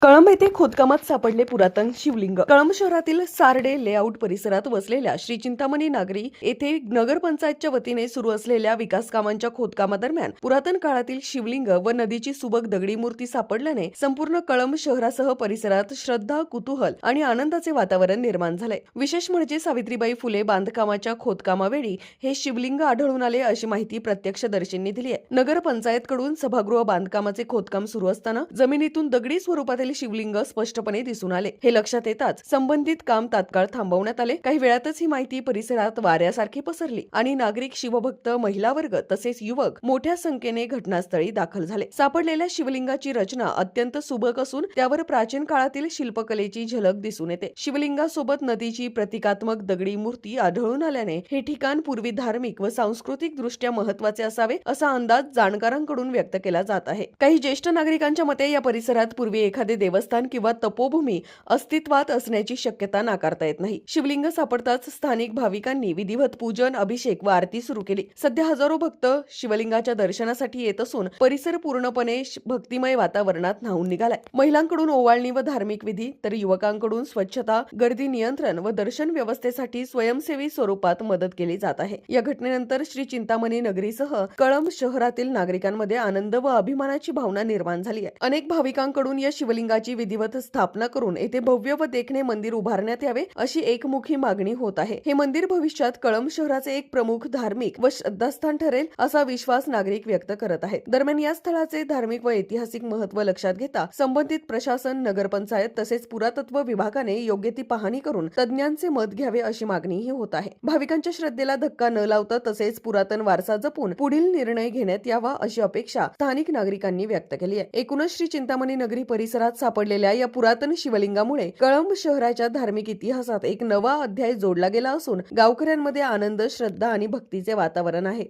कळंब येथे खोदकामात सापडले पुरातन शिवलिंग। कळंब शहरातील सार्डे लेआउट परिसरात वसलेल्या श्री चिंतामणी नागरी येथे नगरपंचायतच्या वतीने सुरू असलेल्या विकास कामांच्या खोदकामादरम्यान पुरातन काळातील शिवलिंग व नदीची सुबक दगडी मूर्ती सापडल्याने संपूर्ण कळंब शहरासह परिसरात श्रद्धा, कुतूहल आणि आनंदाचे वातावरण निर्माण झाले। विशेष म्हणजे सावित्रीबाई फुले बांधकामाच्या खोदकामावेळी हे शिवलिंग आढळून आले अशी माहिती प्रत्यक्षदर्शींनी दिली आहे। नगरपंचायतकडून सभागृह बांधकामाचे खोदकाम सुरू असताना जमिनीतून दगडी स्वरूपातील शिवलिंग स्पष्टपणे दिसून आले। हे लक्षात येताच संबंधित काम तात्काळ थांबवण्यात आले। काही वेळातच ही माहिती परिसरात वाऱ्यासारखी पसरली आणि नागरिक, शिवभक्त, महिला वर्ग तसेच युवक मोठ्या संख्येने घटनास्थळी दाखल झाले। सापडलेल्या शिवलिंगाची रचना अत्यंत सुबक असून त्यावर प्राचीन काळातील शिल्पकलेची झलक दिसून येते। शिवलिंगासोबत नदीची प्रतिकात्मक दगडी मूर्ती आढळून आल्याने हे ठिकाण पूर्वी धार्मिक व सांस्कृतिक दृष्ट्या महत्त्वाचे असावे असा अंदाज जाणकारांकडून व्यक्त केला जात आहे। काही ज्येष्ठ नागरिकांच्या मते या परिसरात पूर्वी एखादे देवस्थान किंवा तपोभूमी अस्तित्वात असण्याची शक्यता नाकारता येत नाही। शिवलिंग सापडताच स्थानिक भाविकांनी विधिवत पूजन, अभिषेक व आरती सुरू केली। सध्या हजारो भक्त शिवलिंगाच्या दर्शनासाठी येत असून परिसर पूर्णपणे भक्तिमय वातावरणात न्हाऊन निघालाय। महिलांकडून ओवाळणी व धार्मिक विधी तर युवकांकडून स्वच्छता, गर्दी नियंत्रण व दर्शन व्यवस्थेसाठी स्वयंसेवी स्वरूपात मदत केली जात आहे। या घटनेनंतर श्री चिंतामणी नगरीसह कळंब शहरातील नागरिकांमध्ये आनंद व अभिमानाची भावना निर्माण झाली आहे। अनेक भाविकांकडून या शिवलिंगाची विधिवत स्थापना करून येथे भव्य व देखणे मंदिर उभारण्यात यावे अशी एकमुखी मागणी होत आहे। हे मंदिर भविष्यात कळंब शहराचे एक प्रमुख धार्मिक व श्रद्धास्थान ठरेल असा विश्वास नागरिक व्यक्त करत आहेत। दरम्यान या स्थळाचे धार्मिक व ऐतिहासिक महत्त्व लक्षात घेता संबंधित प्रशासन, नगरपंचायत तसेच पुरातत्व विभागाने योग्य ती पाहणी करून तज्ञांचे मत घ्यावे अशी मागणीही होत आहे। भाविकांच्या श्रद्धेला धक्का न लावता तसेच पुरातन वारसा जपून पुढील निर्णय घेण्यात यावा अशी अपेक्षा स्थानिक नागरिकांनी व्यक्त केली आहे। एकूणच श्री चिंतामणी नगरी परिसरात सापडलेल्या या पुरातन शिवलिंगामुळे कळंब शहराच्या धार्मिक इतिहासात एक नवा अध्याय जोडला गेला असून गावकऱ्यांमध्ये आनंद, श्रद्धा आणि भक्तीचे वातावरण आहे।